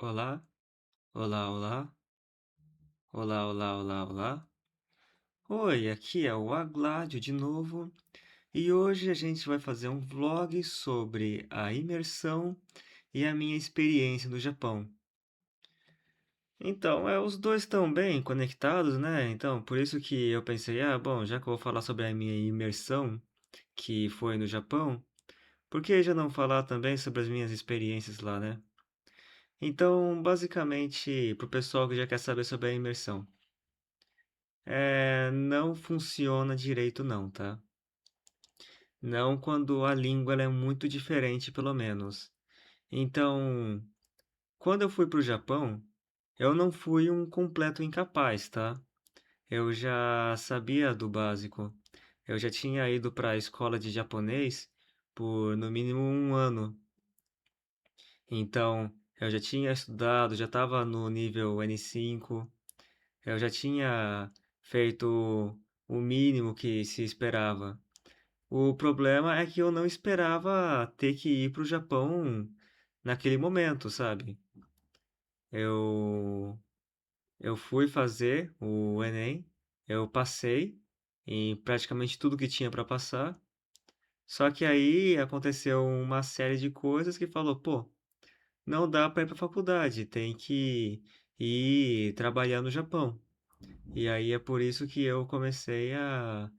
Olá, olá, olá, olá, olá, olá, olá. Oi, aqui é o Agládio de novo e hoje a gente vai fazer um vlog sobre a imersão e a minha experiência no Japão. Então, os dois estão bem conectados, né? Então, por isso que eu pensei, bom, já que eu vou falar sobre a minha imersão, que foi no Japão, por que já não falar também sobre as minhas experiências lá, né? Então, basicamente, pro pessoal que já quer saber sobre a imersão. Não funciona direito não, tá? Não quando a língua ela é muito diferente, pelo menos. Então, quando eu fui para o Japão, eu não fui um completo incapaz, tá? Eu já sabia do básico. Eu já tinha ido para a escola de japonês por no mínimo um ano. Então, eu já tinha estudado, já estava no nível N5. Eu já tinha feito o mínimo que se esperava. O problema é que eu não esperava ter que ir para o Japão naquele momento, sabe? Eu, eu fui fazer o Enem, eu passei em praticamente tudo que tinha para passar, só que aí aconteceu uma série de coisas que falou, pô, não dá para ir para faculdade, tem que ir trabalhar no Japão. E aí é por isso que eu comecei a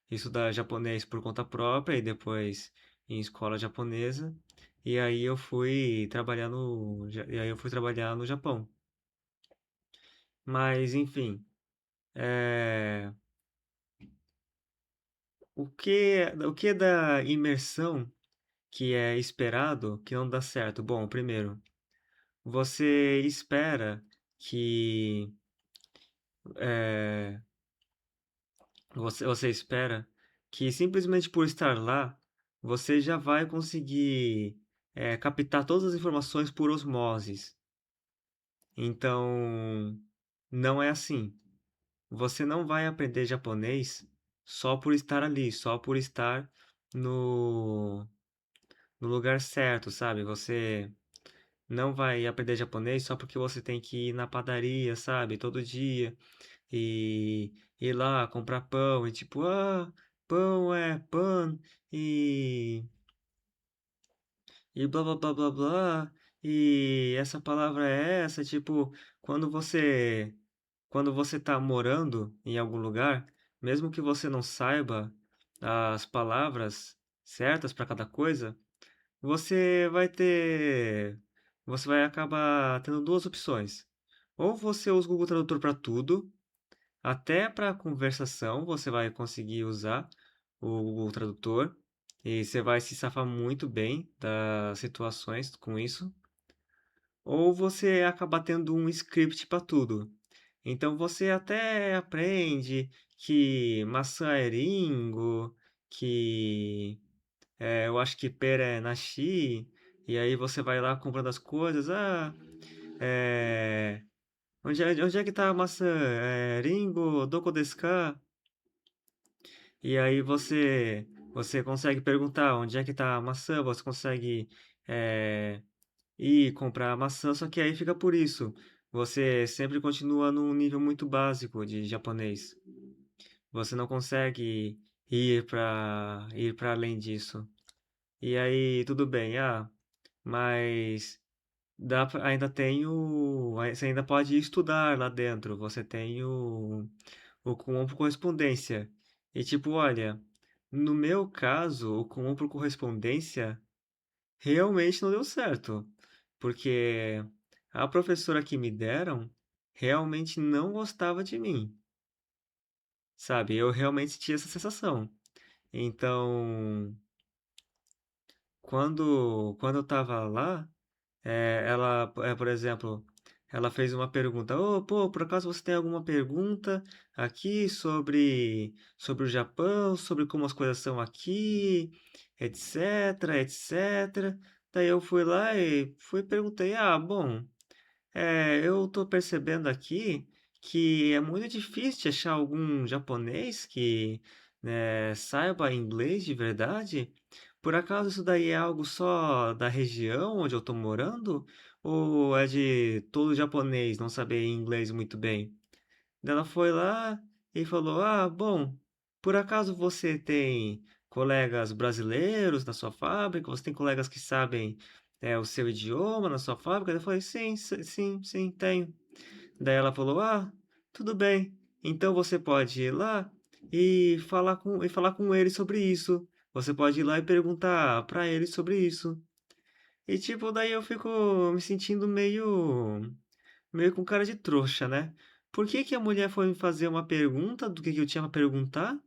estudar japonês por conta própria e depois em escola japonesa. E aí e aí eu fui trabalhar no Japão. Mas enfim, é, o que da imersão que é esperado que não dá certo? Bom, primeiro, você espera que é, você espera que simplesmente por estar lá, você já vai conseguir captar todas as informações por osmoses. Então, não é assim. Você não vai aprender japonês só por estar ali, só por estar no, no lugar certo, sabe? Você não vai aprender japonês só porque você tem que ir na padaria, sabe? Todo dia e ir lá comprar pão e tipo, pão é pan e blá blá blá blá blá e essa palavra é essa, tipo, quando você tá morando em algum lugar, mesmo que você não saiba as palavras certas para cada coisa, você vai ter você vai acabar tendo duas opções. Ou você usa o Google Tradutor para tudo, até para conversação você vai conseguir usar o Google Tradutor e você vai se safar muito bem das situações com isso. Ou você acaba tendo um script para tudo. Então você até aprende que maçã é ringo, que eu acho que pera é nashi, e aí você vai lá comprando as coisas. É, onde é que tá a maçã? Ringo, doko desu ka? E aí você consegue perguntar onde é que está a maçã, você consegue é, ir comprar a maçã, só que aí fica por isso. Você sempre continua num nível muito básico de japonês. Você não consegue ir para além disso. E aí tudo bem, mas ainda tem você ainda pode estudar lá dentro. Você tem o comum por correspondência. E tipo, olha, no meu caso, o comum por correspondência realmente não deu certo, porque a professora que me deram realmente não gostava de mim, sabe? Eu realmente tinha essa sensação. Então, quando eu tava lá, por exemplo, ela fez uma pergunta. Oh, pô, por acaso você tem alguma pergunta aqui sobre o Japão, sobre como as coisas são aqui, etc, etc. Daí eu fui lá e perguntei, bom, eu tô percebendo aqui que é muito difícil de achar algum japonês que, né, saiba inglês de verdade. Por acaso isso daí é algo só da região onde eu tô morando? ou é de todo japonês não saber inglês muito bem? Daí ela foi lá e falou: Ah, bom, por acaso você tem colegas brasileiros na sua fábrica? Você tem colegas que sabem o seu idioma na sua fábrica? Eu falei: Sim, sim, sim, tenho. Daí ela falou: Ah, tudo bem. Então você pode ir lá e falar com ele sobre isso. Você pode ir lá e perguntar para ele sobre isso. E tipo, daí eu fico me sentindo meio com cara de trouxa, né? Por que que a mulher foi me fazer uma pergunta do que eu tinha pra perguntar?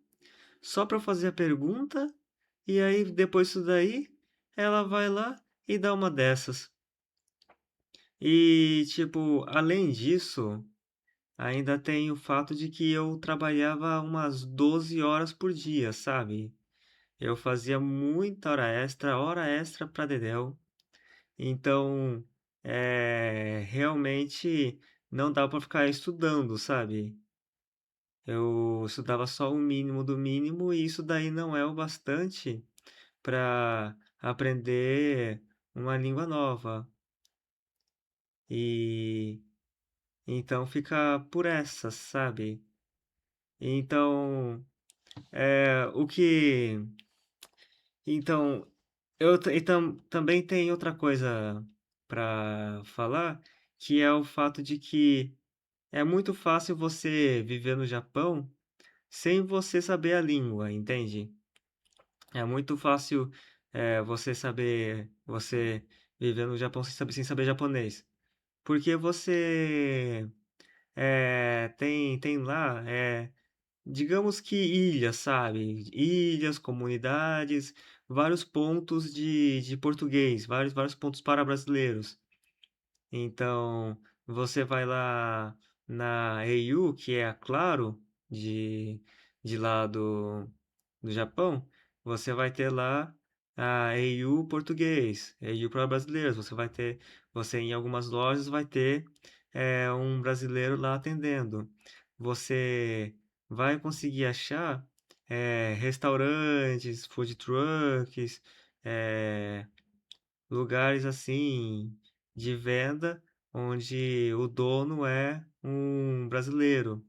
Só pra eu fazer a pergunta? E aí, depois disso daí, ela vai lá e dá uma dessas. E, tipo, além disso, ainda tem o fato de que eu trabalhava umas 12 horas por dia, sabe? Eu fazia muita hora extra pra dedéu. Então, realmente não dá pra ficar estudando, sabe? Eu estudava só o mínimo do mínimo e isso daí não é o bastante para aprender uma língua nova. E então fica por essa, sabe? Então, o que. Então, também tem outra coisa para falar, que é o fato de que é muito fácil você viver no Japão sem você saber a língua, entende? É muito fácil, você viver no Japão sem saber japonês. Porque você tem lá, digamos que ilhas, sabe? Ilhas, comunidades, vários pontos de português, vários pontos para brasileiros. Então, você vai lá na EU, que é a Claro, de, de lá do Japão, você vai ter lá a EU português, EU para brasileiros. Você em algumas lojas vai ter um brasileiro lá atendendo. Você vai conseguir achar restaurantes, food trucks, eh, lugares assim de venda onde o dono é um brasileiro,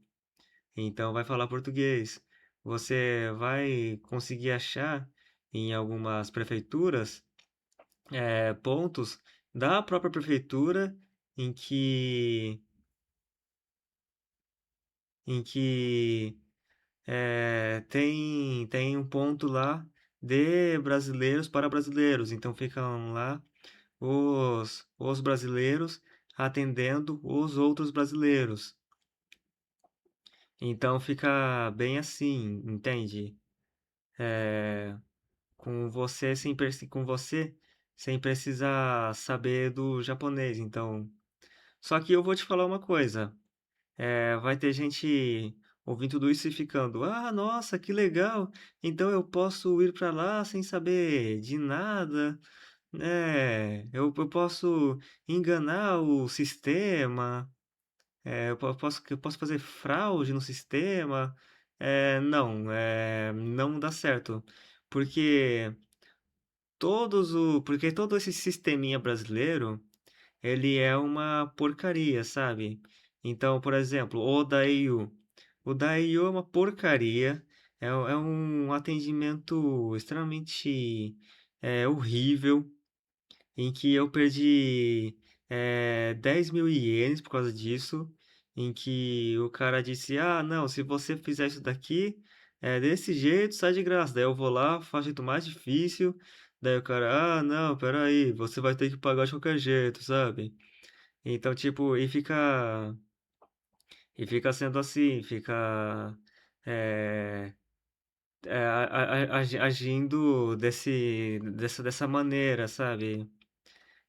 então vai falar português. Você vai conseguir achar em algumas prefeituras pontos da própria prefeitura em que em que tem um ponto lá de brasileiros para brasileiros. Então ficam lá os brasileiros atendendo os outros brasileiros. Então fica bem assim, entende? É, com você sem precisar saber do japonês. Então, só que eu vou te falar uma coisa. Vai ter gente ouvindo tudo isso e ficando, ah, nossa, que legal! Então eu posso ir para lá sem saber de nada. Eu posso enganar o sistema, eu posso fazer fraude no sistema. Não, não dá certo. Porque porque todo esse sisteminha brasileiro, ele é uma porcaria, sabe? Então, por exemplo, o Daio. O Daio é uma porcaria. É um atendimento extremamente horrível em que eu perdi 10 mil ienes por causa disso, em que o cara disse, ah, não, se você fizer isso daqui, desse jeito, sai de graça. Daí eu vou lá, faço o jeito mais difícil, daí o cara, ah, não, peraí, você vai ter que pagar de qualquer jeito, sabe? Então, tipo, e fica sendo assim, fica é, agindo dessa maneira, sabe?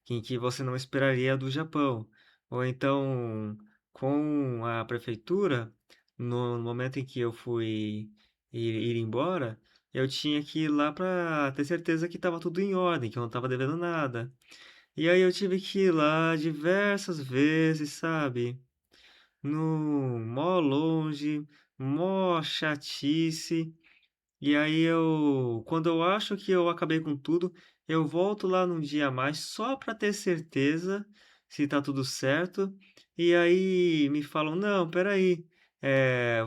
Que você não esperaria do Japão. Ou então, com a prefeitura, no momento em que eu fui ir embora, eu tinha que ir lá para ter certeza que estava tudo em ordem, que eu não estava devendo nada. E aí eu tive que ir lá diversas vezes, sabe? No mó longe, mó chatice. E aí quando eu acho que eu acabei com tudo, eu volto lá num dia a mais só para ter certeza se tá tudo certo. E aí me falam: "Não, espera aí,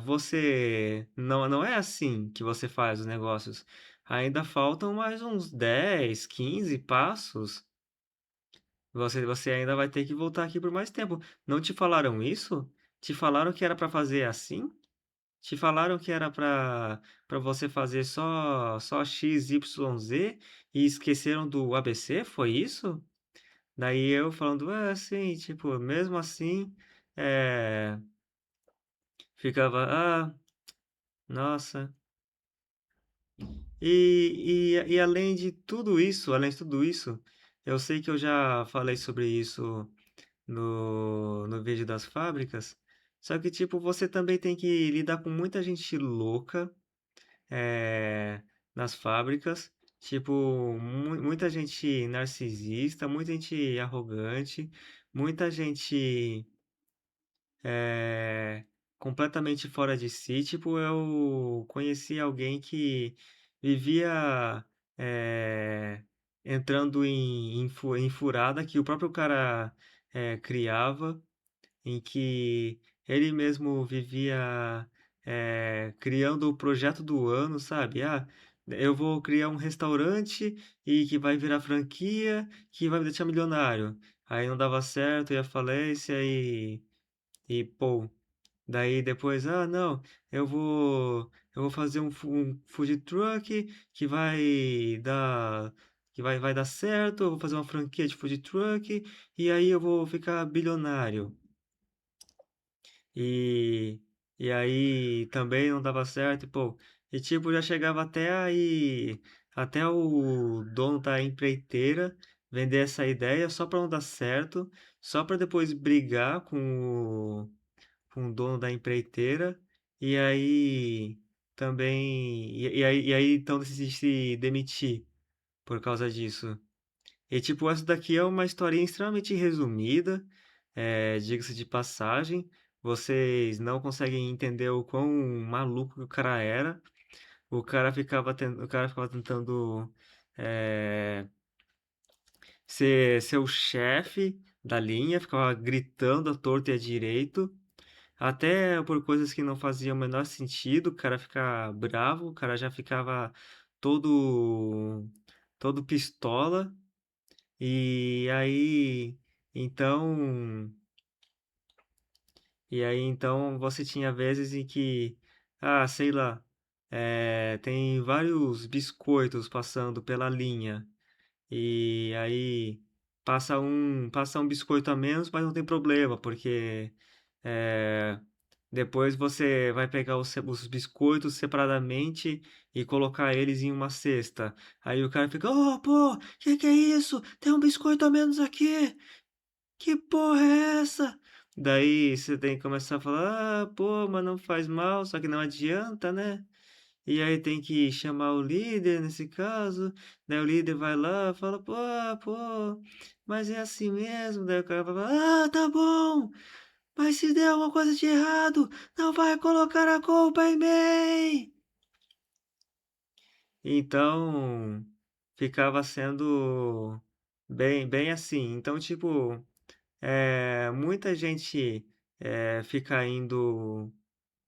você não é assim que você faz os negócios. Ainda faltam mais uns 10, 15 passos. Você ainda vai ter que voltar aqui por mais tempo. Não te falaram isso? Te falaram que era para fazer assim? Te falaram que era para você fazer só X, Y, Z e esqueceram do ABC, foi isso?" Daí eu falando: "É, sim", tipo, mesmo assim, eh, ficava: "Ah, nossa". E além de tudo isso, eu sei que eu já falei sobre isso no vídeo das fábricas, só que, tipo, você também tem que lidar com muita gente louca, eh, nas fábricas, tipo, muita gente narcisista, muita gente arrogante, muita gente é, completamente fora de si. Tipo, eu conheci alguém que vivia é, entrando em furada que o próprio cara criava, em que ele mesmo vivia criando o projeto do ano, sabe? Ah, eu vou criar um restaurante e que vai virar franquia, que vai me deixar milionário. Aí não dava certo, ia à falência pô, daí depois, ah, não, eu vou fazer um food truck que vai dar certo, eu vou fazer uma franquia de food truck e aí eu vou ficar bilionário. E, e aí também não dava certo, e, pô, e tipo, já chegava até o dono da empreiteira vender essa ideia só para não dar certo, só para depois brigar com o dono da empreiteira, e aí também, e aí então decidi se demitir por causa disso. E tipo, essa daqui é uma historinha extremamente resumida, diga-se de passagem, vocês não conseguem entender o quão maluco que o cara era. O cara ficava tentando é, ser o chefe da linha, ficava gritando à torto e à direito. Até por coisas que não faziam o menor sentido, o cara ficar bravo, o cara já ficava todo todo pistola. E aí, então, então você tinha vezes em que, ah, sei lá, tem vários biscoitos passando pela linha. E aí passa um biscoito a menos, mas não tem problema, porque é, depois você vai pegar os biscoitos separadamente e colocar eles em uma cesta. Aí o cara fica, oh, pô, que é isso? Tem um biscoito a menos aqui. Que porra é essa? Daí você tem que começar a falar, ah, pô, mas não faz mal, só que não adianta, né? E aí tem que chamar o líder nesse caso. Daí o líder vai lá, fala, pô, mas é assim mesmo. Daí o cara fala, ah, tá bom. Mas se der alguma coisa de errado, não vai colocar a culpa em mim. Então, ficava sendo bem assim. Então, tipo, muita gente fica indo.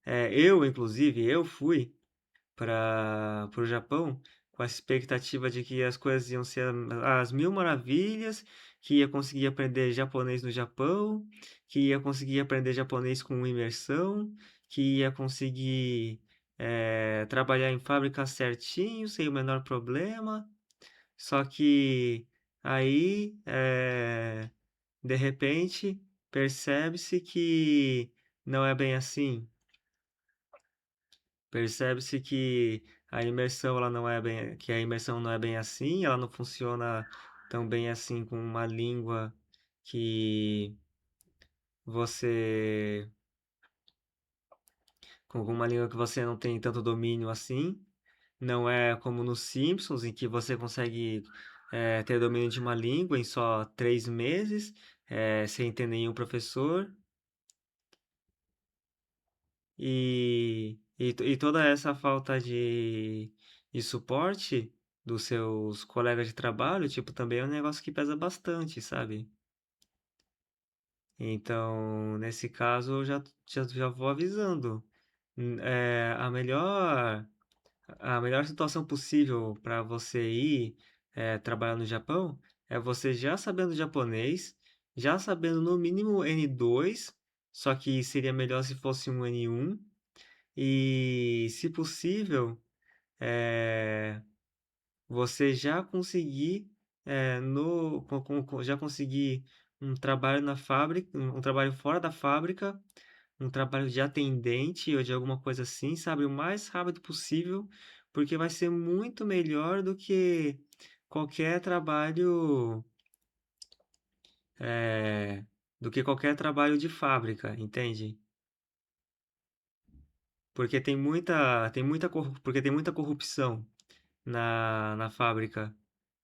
Eu, inclusive, eu fui para o Japão com a expectativa de que as coisas iam ser as mil maravilhas, que ia conseguir aprender japonês no Japão, que ia conseguir aprender japonês com imersão, que ia conseguir trabalhar em fábrica certinho, sem o menor problema. Só que aí, de repente, percebe-se que não é bem assim. Percebe-se que a imersão ela não é bem, que a imersão não é bem assim, ela não funciona tão bem assim que você com uma língua que você não tem tanto domínio assim. Não é como nos Simpsons, em que você consegue ter domínio de uma língua em só 3 meses, sem ter nenhum professor. E toda essa falta de suporte dos seus colegas de trabalho, tipo, também é um negócio que pesa bastante, sabe? Então, nesse caso, eu já vou avisando. A melhor situação possível para você ir trabalhar no Japão é você já sabendo japonês, já sabendo no mínimo N2, só que seria melhor se fosse um N1, e se possível, é, você já conseguir já conseguir um trabalho na fábrica, um trabalho fora da fábrica, um trabalho de atendente ou de alguma coisa assim, sabe? O mais rápido possível, porque vai ser muito melhor do que qualquer trabalho, é, qualquer trabalho de fábrica, entende? Porque tem muita corrupção na fábrica.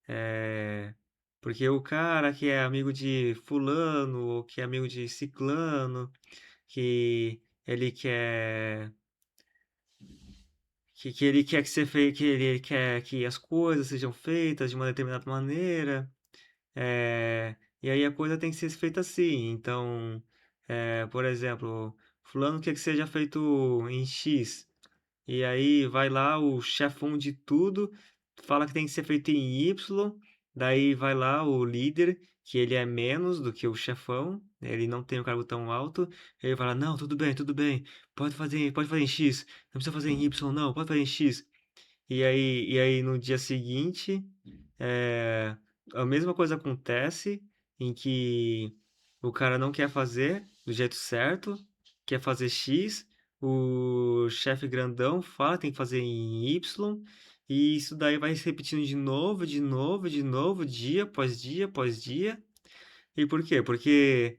É, porque o cara que é amigo de fulano ou que é amigo de ciclano, que ele quer que ele quer que você que ele quer que as coisas sejam feitas de uma determinada maneira, e aí a coisa tem que ser feita assim. Então, por exemplo, fulano quer que seja feito em X, e aí vai lá o chefão de tudo, fala que tem que ser feito em Y, daí vai lá o líder, que ele é menos do que o chefão, ele não tem um cargo tão alto, ele fala, não, tudo bem, pode fazer em X, não precisa fazer em Y não, pode fazer em X. E aí no dia seguinte, é, a mesma coisa acontece em que o cara não quer fazer do jeito certo, quer fazer X, o chefe grandão fala que tem que fazer em Y, e isso daí vai se repetindo de novo, dia após dia. E por quê? Porque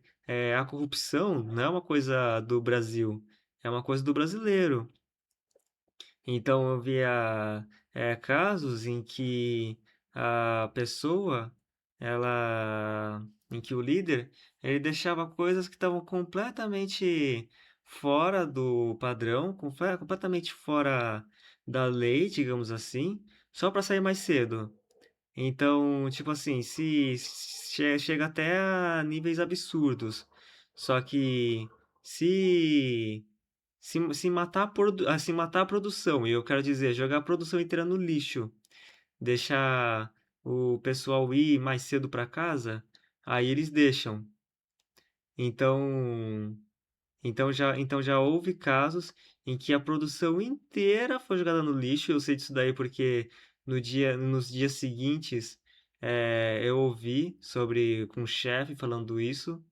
a corrupção não é uma coisa do Brasil, é uma coisa do brasileiro. Então eu via casos em que a pessoa, em que o líder, ele deixava coisas que estavam completamente fora do padrão, completamente fora da lei, digamos assim, só para sair mais cedo. Então, tipo assim, chega até a níveis absurdos. Só que se se matar a produção, e eu quero dizer, jogar a produção inteira no lixo, deixar o pessoal ir mais cedo para casa, aí eles deixam. Então, então já houve casos em que a produção inteira foi jogada no lixo. Eu sei disso daí porque nos dias seguintes, eu ouvi sobre com o chefe falando isso,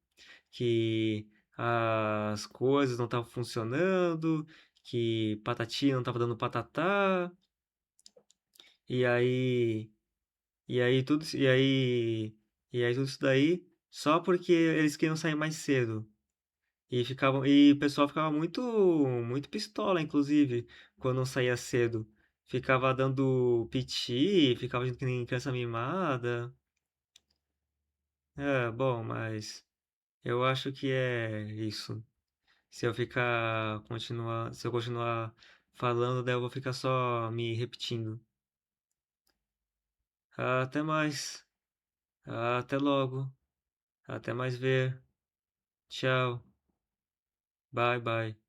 que as coisas não estavam funcionando, que patati não estava dando patatá, e aí e aí tudo isso daí só porque eles queriam sair mais cedo. E o pessoal ficava muito pistola, inclusive, quando não saía cedo. Ficava dando piti, ficava agindo que nem criança mimada. Bom, mas eu acho que é isso. Se eu continuar falando, daí eu vou ficar só me repetindo. Até mais. Até logo. Até mais ver. Tchau. Bye, bye.